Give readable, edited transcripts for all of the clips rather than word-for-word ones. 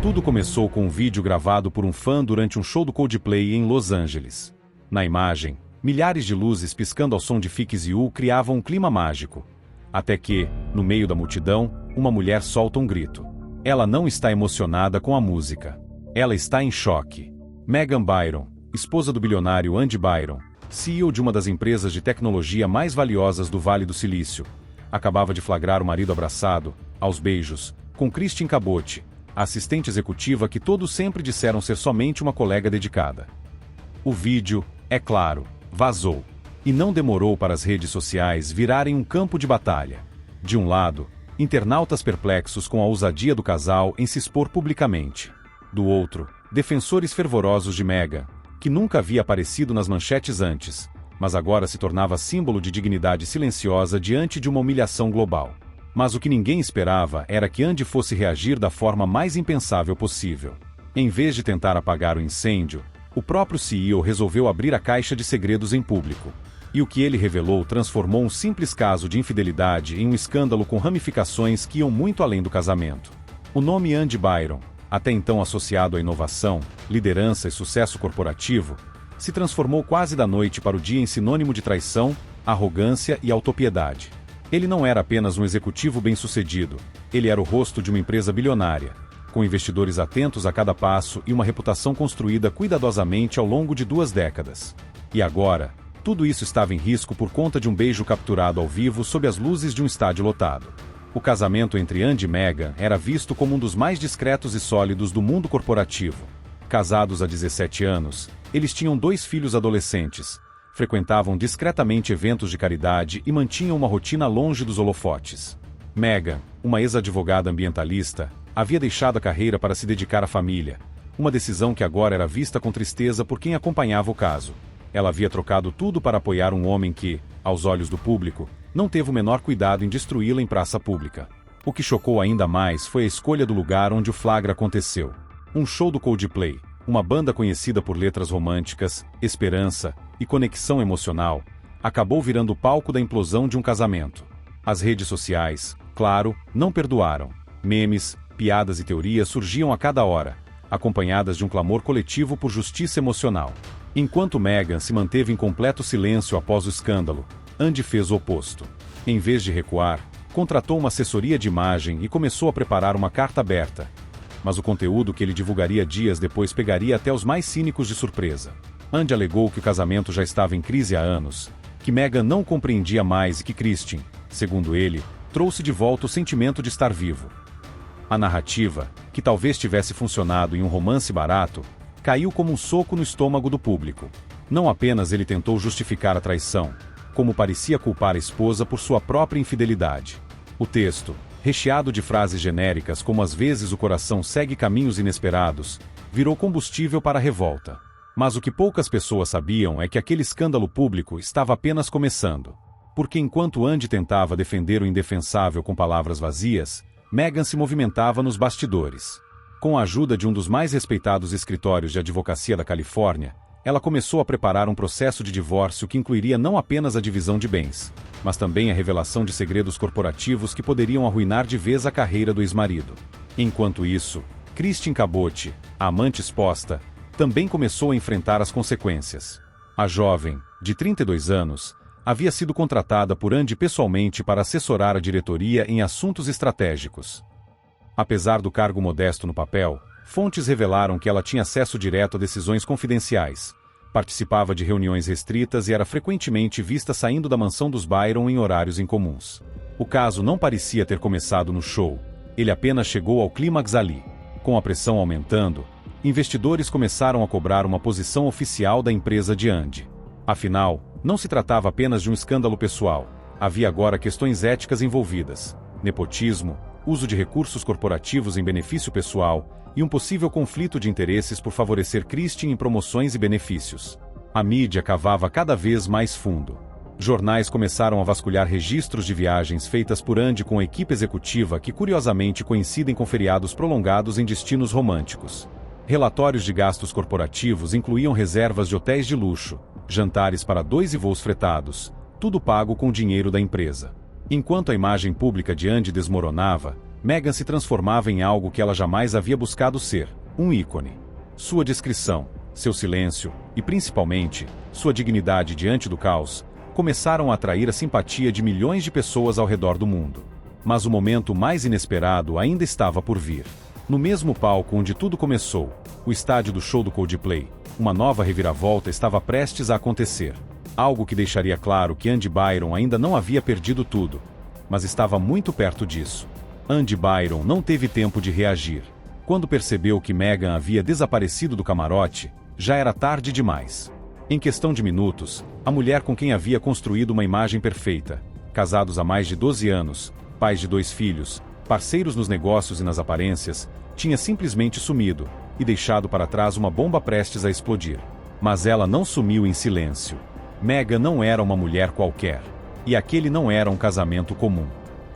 Tudo começou com um vídeo gravado por um fã durante um show do Coldplay em Los Angeles. Na imagem, milhares de luzes piscando ao som de Fix You criavam um clima mágico. Até que, no meio da multidão, uma mulher solta um grito. Ela não está emocionada com a música. Ela está em choque. Megan Byron, esposa do bilionário Andy Byron, CEO de uma das empresas de tecnologia mais valiosas do Vale do Silício, acabava de flagrar o marido abraçado, aos beijos, com Christine Cabot, a assistente executiva que todos sempre disseram ser somente uma colega dedicada. O vídeo, é claro, vazou. E não demorou para as redes sociais virarem um campo de batalha. De um lado, internautas perplexos com a ousadia do casal em se expor publicamente. Do outro, defensores fervorosos de Meghan, que nunca havia aparecido nas manchetes antes, mas agora se tornava símbolo de dignidade silenciosa diante de uma humilhação global. Mas o que ninguém esperava era que Andy fosse reagir da forma mais impensável possível. Em vez de tentar apagar o incêndio, o próprio CEO resolveu abrir a caixa de segredos em público. E o que ele revelou transformou um simples caso de infidelidade em um escândalo com ramificações que iam muito além do casamento. O nome Andy Byron, até então associado à inovação, liderança e sucesso corporativo, se transformou quase da noite para o dia em sinônimo de traição, arrogância e autopiedade. Ele não era apenas um executivo bem-sucedido, ele era o rosto de uma empresa bilionária, com investidores atentos a cada passo e uma reputação construída cuidadosamente ao longo de 2 décadas. E agora, tudo isso estava em risco por conta de um beijo capturado ao vivo sob as luzes de um estádio lotado. O casamento entre Andy e Meghan era visto como um dos mais discretos e sólidos do mundo corporativo. Casados há 17 anos, eles tinham 2 filhos adolescentes, frequentavam discretamente eventos de caridade e mantinham uma rotina longe dos holofotes. Meghan, uma ex-advogada ambientalista, havia deixado a carreira para se dedicar à família, uma decisão que agora era vista com tristeza por quem acompanhava o caso. Ela havia trocado tudo para apoiar um homem que, aos olhos do público, não teve o menor cuidado em destruí-la em praça pública. O que chocou ainda mais foi a escolha do lugar onde o flagra aconteceu. Um show do Coldplay, uma banda conhecida por letras românticas, esperança e conexão emocional, acabou virando o palco da implosão de um casamento. As redes sociais, claro, não perdoaram. Memes, piadas e teorias surgiam a cada hora, acompanhadas de um clamor coletivo por justiça emocional. Enquanto Meghan se manteve em completo silêncio após o escândalo, Andy fez o oposto. Em vez de recuar, contratou uma assessoria de imagem e começou a preparar uma carta aberta. Mas o conteúdo que ele divulgaria dias depois pegaria até os mais cínicos de surpresa. Andy alegou que o casamento já estava em crise há anos, que Meghan não compreendia mais e que Christine, segundo ele, trouxe de volta o sentimento de estar vivo. A narrativa, que talvez tivesse funcionado em um romance barato, caiu como um soco no estômago do público. Não apenas ele tentou justificar a traição, como parecia culpar a esposa por sua própria infidelidade. O texto, recheado de frases genéricas como às vezes o coração segue caminhos inesperados, virou combustível para a revolta. Mas o que poucas pessoas sabiam é que aquele escândalo público estava apenas começando. Porque enquanto Andy tentava defender o indefensável com palavras vazias, Meghan se movimentava nos bastidores. Com a ajuda de um dos mais respeitados escritórios de advocacia da Califórnia, ela começou a preparar um processo de divórcio que incluiria não apenas a divisão de bens, mas também a revelação de segredos corporativos que poderiam arruinar de vez a carreira do ex-marido. Enquanto isso, Christine Cabot, a amante exposta, também começou a enfrentar as consequências. A jovem, de 32 anos, havia sido contratada por Andy pessoalmente para assessorar a diretoria em assuntos estratégicos. Apesar do cargo modesto no papel, fontes revelaram que ela tinha acesso direto a decisões confidenciais, participava de reuniões restritas e era frequentemente vista saindo da mansão dos Byron em horários incomuns. O caso não parecia ter começado no show, ele apenas chegou ao clímax ali. Com a pressão aumentando, investidores começaram a cobrar uma posição oficial da empresa de Andy. Afinal, não se tratava apenas de um escândalo pessoal, havia agora questões éticas envolvidas: nepotismo, uso de recursos corporativos em benefício pessoal e um possível conflito de interesses por favorecer Christine em promoções e benefícios. A mídia cavava cada vez mais fundo. Jornais começaram a vasculhar registros de viagens feitas por Andy com a equipe executiva que curiosamente coincidem com feriados prolongados em destinos românticos. Relatórios de gastos corporativos incluíam reservas de hotéis de luxo, jantares para 2 e voos fretados, tudo pago com o dinheiro da empresa. Enquanto a imagem pública de Andy desmoronava, Meghan se transformava em algo que ela jamais havia buscado ser, um ícone. Sua discrição, seu silêncio e, principalmente, sua dignidade diante do caos, começaram a atrair a simpatia de milhões de pessoas ao redor do mundo. Mas o momento mais inesperado ainda estava por vir. No mesmo palco onde tudo começou, o estádio do show do Coldplay, uma nova reviravolta estava prestes a acontecer. Algo que deixaria claro que Andy Byron ainda não havia perdido tudo, mas estava muito perto disso. Andy Byron não teve tempo de reagir. Quando percebeu que Meghan havia desaparecido do camarote, já era tarde demais. Em questão de minutos, a mulher com quem havia construído uma imagem perfeita, casados há mais de 12 anos, pais de 2 filhos, parceiros nos negócios e nas aparências, tinha simplesmente sumido e deixado para trás uma bomba prestes a explodir. Mas ela não sumiu em silêncio. Meghan não era uma mulher qualquer. E aquele não era um casamento comum.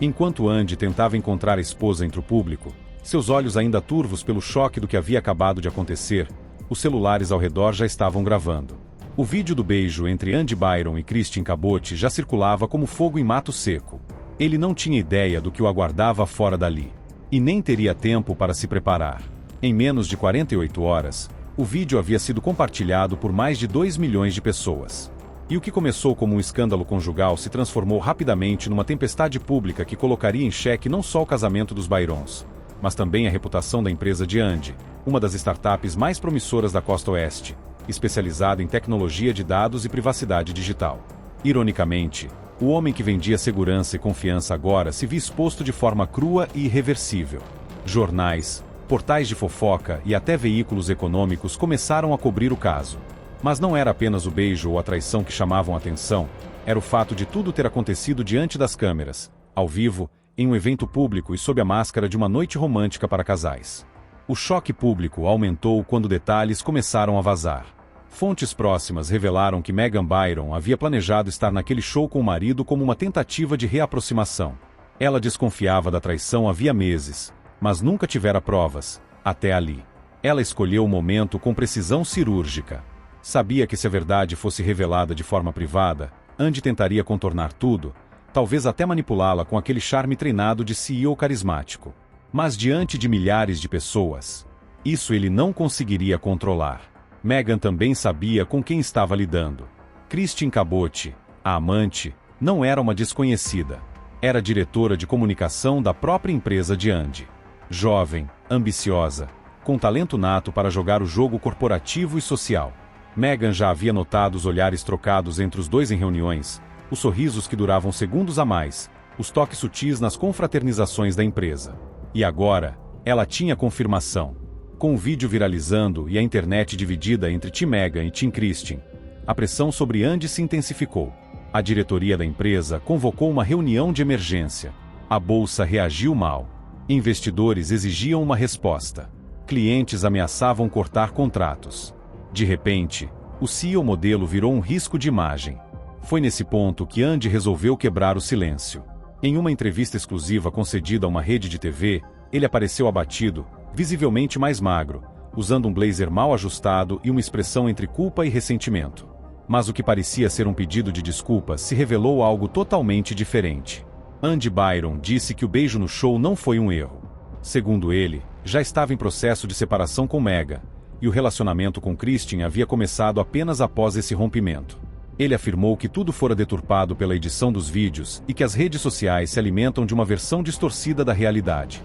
Enquanto Andy tentava encontrar a esposa entre o público, seus olhos ainda turvos pelo choque do que havia acabado de acontecer, os celulares ao redor já estavam gravando. O vídeo do beijo entre Andy Byron e Christine Cabot já circulava como fogo em mato seco. Ele não tinha ideia do que o aguardava fora dali. E nem teria tempo para se preparar. Em menos de 48 horas, o vídeo havia sido compartilhado por mais de 2 milhões de pessoas. E o que começou como um escândalo conjugal se transformou rapidamente numa tempestade pública que colocaria em xeque não só o casamento dos Byrons, mas também a reputação da empresa de Andy, uma das startups mais promissoras da costa oeste, especializada em tecnologia de dados e privacidade digital. Ironicamente, o homem que vendia segurança e confiança agora se via exposto de forma crua e irreversível. Jornais, portais de fofoca e até veículos econômicos começaram a cobrir o caso. Mas não era apenas o beijo ou a traição que chamavam a atenção, era o fato de tudo ter acontecido diante das câmeras, ao vivo, em um evento público e sob a máscara de uma noite romântica para casais. O choque público aumentou quando detalhes começaram a vazar. Fontes próximas revelaram que Meghan Byron havia planejado estar naquele show com o marido como uma tentativa de reaproximação. Ela desconfiava da traição havia meses, mas nunca tivera provas, até ali. Ela escolheu o momento com precisão cirúrgica. Sabia que se a verdade fosse revelada de forma privada, Andy tentaria contornar tudo, talvez até manipulá-la com aquele charme treinado de CEO carismático. Mas diante de milhares de pessoas, isso ele não conseguiria controlar. Meghan também sabia com quem estava lidando. Christine Cabot, a amante, não era uma desconhecida. Era diretora de comunicação da própria empresa de Andy. Jovem, ambiciosa, com talento nato para jogar o jogo corporativo e social. Meghan já havia notado os olhares trocados entre os dois em reuniões, os sorrisos que duravam segundos a mais, os toques sutis nas confraternizações da empresa. E agora, ela tinha confirmação. Com o vídeo viralizando e a internet dividida entre Team Meghan e Team Christine, a pressão sobre Andy se intensificou. A diretoria da empresa convocou uma reunião de emergência. A bolsa reagiu mal. Investidores exigiam uma resposta. Clientes ameaçavam cortar contratos. De repente, o CEO modelo virou um risco de imagem. Foi nesse ponto que Andy resolveu quebrar o silêncio. Em uma entrevista exclusiva concedida a uma rede de TV, ele apareceu abatido, visivelmente mais magro, usando um blazer mal ajustado e uma expressão entre culpa e ressentimento. Mas o que parecia ser um pedido de desculpas se revelou algo totalmente diferente. Andy Byron disse que o beijo no show não foi um erro. Segundo ele, já estava em processo de separação com Meghan, e o relacionamento com Christine havia começado apenas após esse rompimento. Ele afirmou que tudo fora deturpado pela edição dos vídeos e que as redes sociais se alimentam de uma versão distorcida da realidade.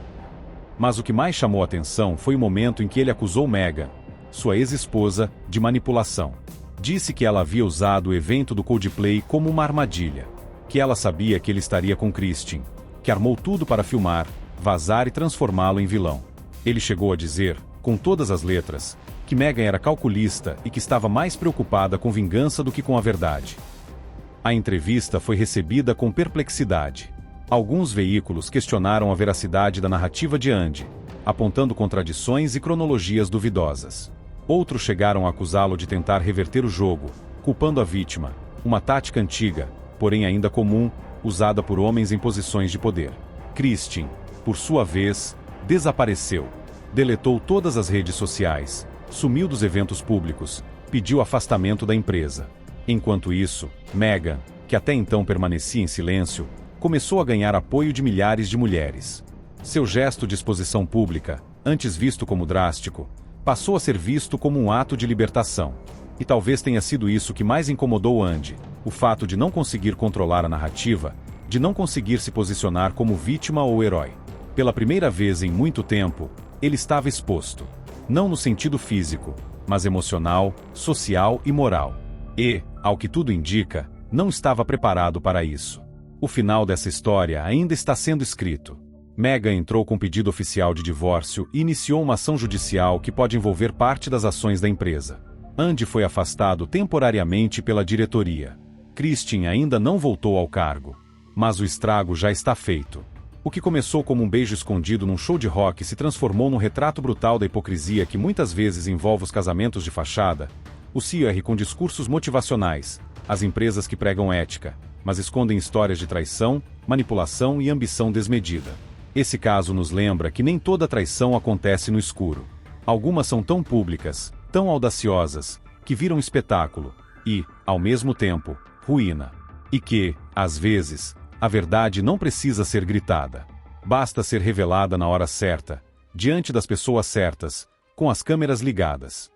Mas o que mais chamou a atenção foi o momento em que ele acusou Meghan, sua ex-esposa, de manipulação. Disse que ela havia usado o evento do Coldplay como uma armadilha, que ela sabia que ele estaria com Christine, que armou tudo para filmar, vazar e transformá-lo em vilão. Ele chegou a dizer, com todas as letras, que Meghan era calculista e que estava mais preocupada com vingança do que com a verdade. A entrevista foi recebida com perplexidade. Alguns veículos questionaram a veracidade da narrativa de Andy, apontando contradições e cronologias duvidosas. Outros chegaram a acusá-lo de tentar reverter o jogo, culpando a vítima, uma tática antiga, porém ainda comum, usada por homens em posições de poder. Christine, por sua vez, desapareceu. Deletou todas as redes sociais, sumiu dos eventos públicos, pediu afastamento da empresa. Enquanto isso, Meghan, que até então permanecia em silêncio, começou a ganhar apoio de milhares de mulheres. Seu gesto de exposição pública, antes visto como drástico, passou a ser visto como um ato de libertação. E talvez tenha sido isso que mais incomodou Andy, o fato de não conseguir controlar a narrativa, de não conseguir se posicionar como vítima ou herói. Pela primeira vez em muito tempo, ele estava exposto. Não no sentido físico, mas emocional, social e moral. E, ao que tudo indica, não estava preparado para isso. O final dessa história ainda está sendo escrito. Meghan entrou com pedido oficial de divórcio e iniciou uma ação judicial que pode envolver parte das ações da empresa. Andy foi afastado temporariamente pela diretoria. Christine ainda não voltou ao cargo. Mas o estrago já está feito. O que começou como um beijo escondido num show de rock se transformou num retrato brutal da hipocrisia que muitas vezes envolve os casamentos de fachada, o CR com discursos motivacionais, as empresas que pregam ética, mas escondem histórias de traição, manipulação e ambição desmedida. Esse caso nos lembra que nem toda traição acontece no escuro. Algumas são tão públicas, tão audaciosas, que viram espetáculo e, ao mesmo tempo, ruína. E que, às vezes, a verdade não precisa ser gritada. Basta ser revelada na hora certa, diante das pessoas certas, com as câmeras ligadas.